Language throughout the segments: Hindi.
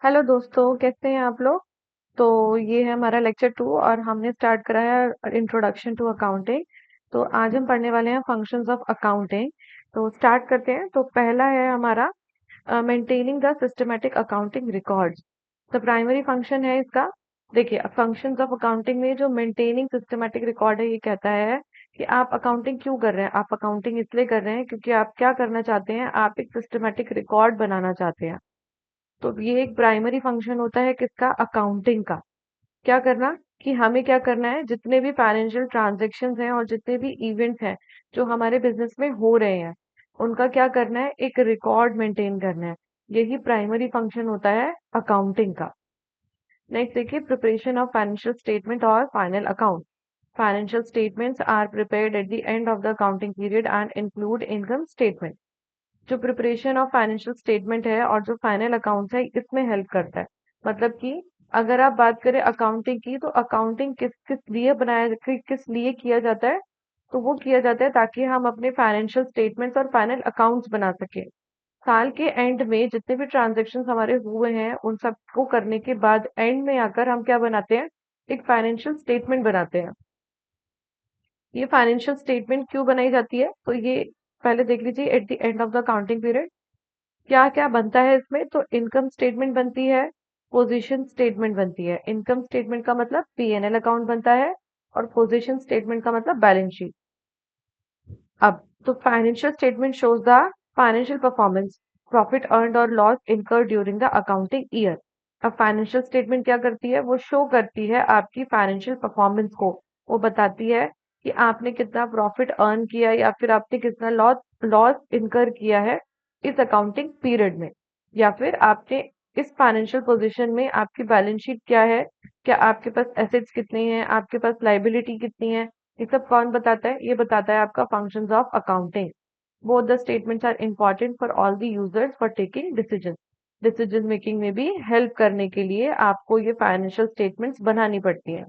हेलो दोस्तों, कैसे हैं आप लोग। तो ये है हमारा लेक्चर 2 और हमने स्टार्ट करा है इंट्रोडक्शन टू अकाउंटिंग। तो आज हम पढ़ने वाले हैं फंक्शंस ऑफ अकाउंटिंग। तो स्टार्ट करते हैं। तो पहला है हमारा maintaining the systematic accounting records. तो प्राइमरी फंक्शन है इसका। देखिए, फंक्शंस ऑफ अकाउंटिंग में जो मेंटेनिंग सिस्टमैटिक रिकॉर्ड है, ये कहता है कि आप अकाउंटिंग क्यों कर रहे हैं। आप अकाउंटिंग इसलिए कर रहे हैं क्योंकि आप क्या करना चाहते हैं, आप एक सिस्टमैटिक रिकॉर्ड बनाना चाहते हैं। तो ये एक प्राइमरी फंक्शन होता है किसका, अकाउंटिंग का। क्या करना, कि हमें क्या करना है, जितने भी फाइनेंशियल ट्रांजैक्शंस हैं और जितने भी इवेंट्स हैं जो हमारे बिजनेस में हो रहे हैं, उनका क्या करना है, एक रिकॉर्ड मेंटेन करना है। यही प्राइमरी फंक्शन होता है अकाउंटिंग का। नेक्स्ट देखिए, प्रिपरेशन ऑफ फाइनेंशियल स्टेटमेंट और final account. Financial statements are prepared at the end of the accounting period and include income statement. जो प्रिपरेशन ऑफ फाइनेंशियल स्टेटमेंट है और जो फाइनल अकाउंट्स है, इसमें हेल्प करता है। मतलब कि अगर आप बात करें अकाउंटिंग की, तो अकाउंटिंग किस किस लिए किस लिए किया जाता है। तो वो किया जाता है ताकि हम अपने फाइनेंशियल स्टेटमेंट्स और फाइनल अकाउंट्स बना सकें। साल के एंड में जितने भी ट्रांजेक्शन हमारे हुए हैं, उन सबको करने के बाद एंड में आकर हम क्या बनाते हैं, एक फाइनेंशियल स्टेटमेंट बनाते हैं। ये फाइनेंशियल स्टेटमेंट क्यों बनाई जाती है, तो ये पहले देख लीजिए, eight the end of the accounting period क्या क्या बनता है इसमें। तो इनकम स्टेटमेंट बनती है, पोजीशन स्टेटमेंट बनती है। इनकम स्टेटमेंट का मतलब पीएनएल अकाउंट बनता है, और पोजीशन स्टेटमेंट का मतलब बैलेंस शीट। अब तो financial statement shows the financial performance, profit earned और loss incurred during the accounting year. अब फाइनेंशियल स्टेटमेंट क्या करती है, वो शो करती है आपकी फाइनेंशियल परफॉर्मेंस को। वो बताती है कि आपने कितना प्रॉफिट अर्न किया या फिर आपने कितना लॉस लॉस इनकर किया है इस अकाउंटिंग पीरियड में, या फिर आपने इस फाइनेंशियल पोजीशन में आपकी बैलेंस शीट क्या है, क्या आपके पास एसेट्स कितने हैं, आपके पास लाइबिलिटी कितनी है। ये सब कौन बताता है, ये बताता है आपका functions of accounting. Both the statements are important for all the users for taking decision. Decision making में भी हेल्प करने के लिए आपको ये फाइनेंशियल स्टेटमेंट्स बनानी पड़ती हैं।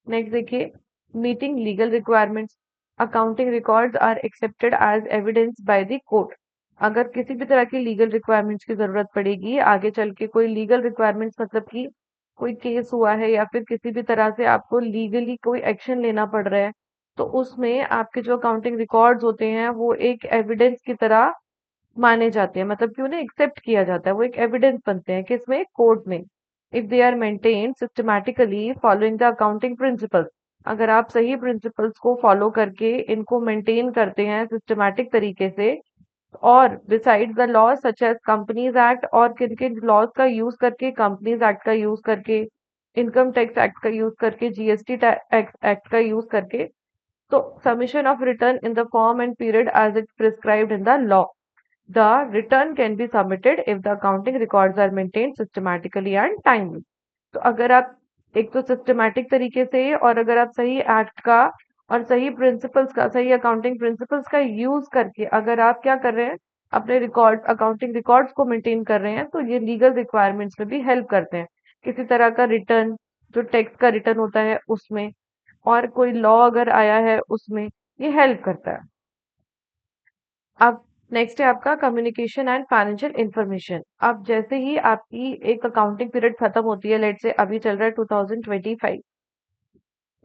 नेक्स्ट देखिए, meeting legal requirements. Accounting records are accepted as evidence by the court. अगर किसी भी तरह की लीगल रिक्वायरमेंट्स की जरूरत पड़ेगी आगे चल के, कोई लीगल रिक्वायरमेंट्स मतलब कि कोई केस हुआ है या फिर किसी भी तरह से आपको लीगली कोई एक्शन लेना पड़ रहा है, तो उसमें आपके जो अकाउंटिंग रिकॉर्ड्स होते हैं वो एक एविडेंस की तरह माने जाते हैं। मतलब कि उन्हें एक्सेप्ट किया जाता है, वो एक एविडेंस बनते हैं किसमें, कोर्ट में। If they are maintained systematically following the accounting principles. अगर आप सही प्रिंसिपल्स को फॉलो करके इनको मेंटेन करते हैं सिस्टमैटिक तरीके से, और besides the laws such as companies act, और किन किन लॉज का यूज करके, कंपनीज एक्ट का यूज करके, इनकम टैक्स एक्ट का यूज करके, जीएसटी एक्ट का यूज करके, तो submission of return in the form and period as it prescribed in the law. The return can be submitted if the accounting records are maintained systematically and timely. तो अगर आप एक तो सिस्टमैटिक तरीके से, और अगर आप सही एक्ट का और सही प्रिंसिपल्स का, सही अकाउंटिंग प्रिंसिपल्स का यूज करके अगर आप क्या कर रहे हैं, अपने रिकॉर्ड अकाउंटिंग रिकॉर्ड्स को मेंटेन कर रहे हैं, तो ये लीगल रिक्वायरमेंट्स में भी हेल्प करते हैं। किसी तरह का रिटर्न, जो टैक्स का रिटर्न होता है उसमें, और कोई लॉ अगर आया है उसमें, ये हेल्प करता है। अब नेक्स्ट है आपका कम्युनिकेशन एंड फाइनेंशियल इंफॉर्मेशन। अब जैसे ही आपकी एक अकाउंटिंग पीरियड खत्म होती है, लेट से अभी चल रहा है 2025,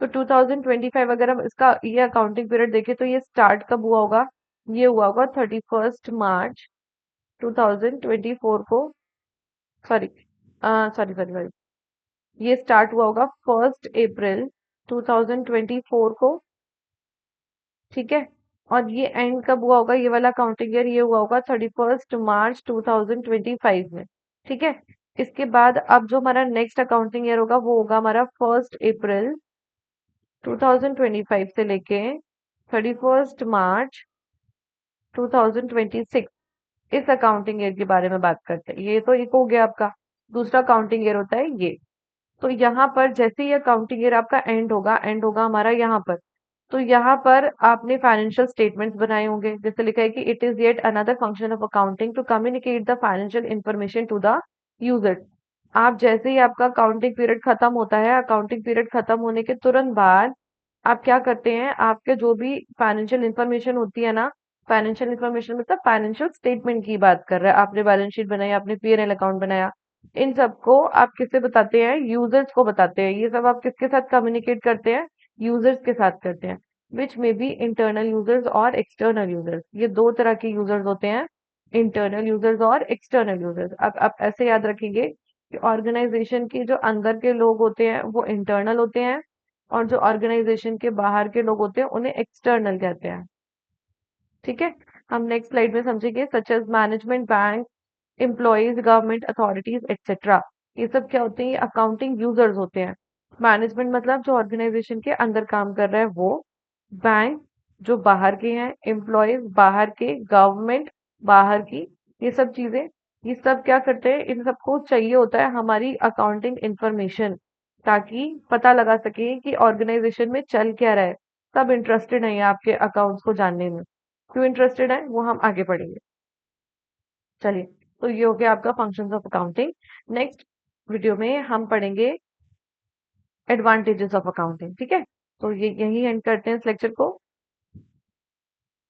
तो 2025 अगर हम इसका ये अकाउंटिंग पीरियड देखें, तो ये स्टार्ट कब हुआ होगा, ये हुआ होगा 31 मार्च 2024 को। सॉरी सॉरी सॉरी सॉरी, ये स्टार्ट हुआ होगा 1 अप्रैल 2024 को। ठीक है, और ये एंड कब हुआ होगा, ये वाला काउंटिंग ईयर ये हुआ होगा 31 मार्च 2025 में। ठीक है, इसके बाद अब जो हमारा नेक्स्ट अकाउंटिंग ईयर होगा वो होगा हमारा 1 अप्रैल 2025 से लेके 31 मार्च 2026। इस अकाउंटिंग ईयर के बारे में बात करते हैं। ये तो एक हो गया आपका, दूसरा अकाउंटिंग ईयर होता है ये। तो यहाँ पर जैसे ही अकाउंटिंग ईयर आपका एंड होगा हमारा यहाँ पर, तो यहाँ पर आपने फाइनेंशियल स्टेटमेंट्स बनाए होंगे। जैसे लिखा है कि it is yet another function of accounting to communicate the financial information to the users. आप जैसे ही आपका अकाउंटिंग पीरियड खत्म होता है, अकाउंटिंग पीरियड खत्म होने के तुरंत बाद आप क्या करते हैं, आपके जो भी फाइनेंशियल इंफॉर्मेशन होती है ना, फाइनेंशियल इंफॉर्मेशन मतलब फाइनेंशियल स्टेटमेंट की बात कर रहा है, आपने बैलेंस शीट बनाई, आपने पीएनएल अकाउंट बनाया, इन सबको आप किससे बताते हैं? यूजर्स को बताते हैं। ये सब आप किसके साथ कम्युनिकेट करते हैं? यूजर्स के साथ करते हैं। विच में बी इंटरनल यूजर्स और एक्सटर्नल यूजर्स। ये दो तरह के यूजर्स होते हैं, इंटरनल यूजर्स और एक्सटर्नल यूजर्स। अब आप ऐसे याद रखेंगे कि ऑर्गेनाइजेशन के जो अंदर के लोग होते हैं वो इंटरनल होते हैं, और जो ऑर्गेनाइजेशन के बाहर के लोग होते हैं उन्हें एक्सटर्नल कहते हैं। ठीक है, हम नेक्स्ट स्लाइड में समझेंगे। Such as management, bank, employees, government authorities etcetera. ये सब क्या होते हैं? ये अकाउंटिंग यूजर्स होते हैं। मैनेजमेंट मतलब जो ऑर्गेनाइजेशन के अंदर काम कर रहा है वो, बैंक जो बाहर के हैं, एम्प्लॉयज बाहर के, गवर्नमेंट बाहर की, ये सब चीजें, ये सब क्या करते हैं? इन सबको चाहिए होता है हमारी अकाउंटिंग इंफॉर्मेशन, ताकि पता लगा सके कि ऑर्गेनाइजेशन में चल क्या रहा है। सब इंटरेस्टेड है आपके अकाउंट्स को जानने में। क्यों इंटरेस्टेड है वो हम आगे पढ़ेंगे। चलिए, तो ये हो गया आपका functions of accounting. Next video में हम पढ़ेंगे एडवांटेजेस ऑफ अकाउंटिंग। ठीक है, तो ये यही एंड करते हैं इस लेक्चर को।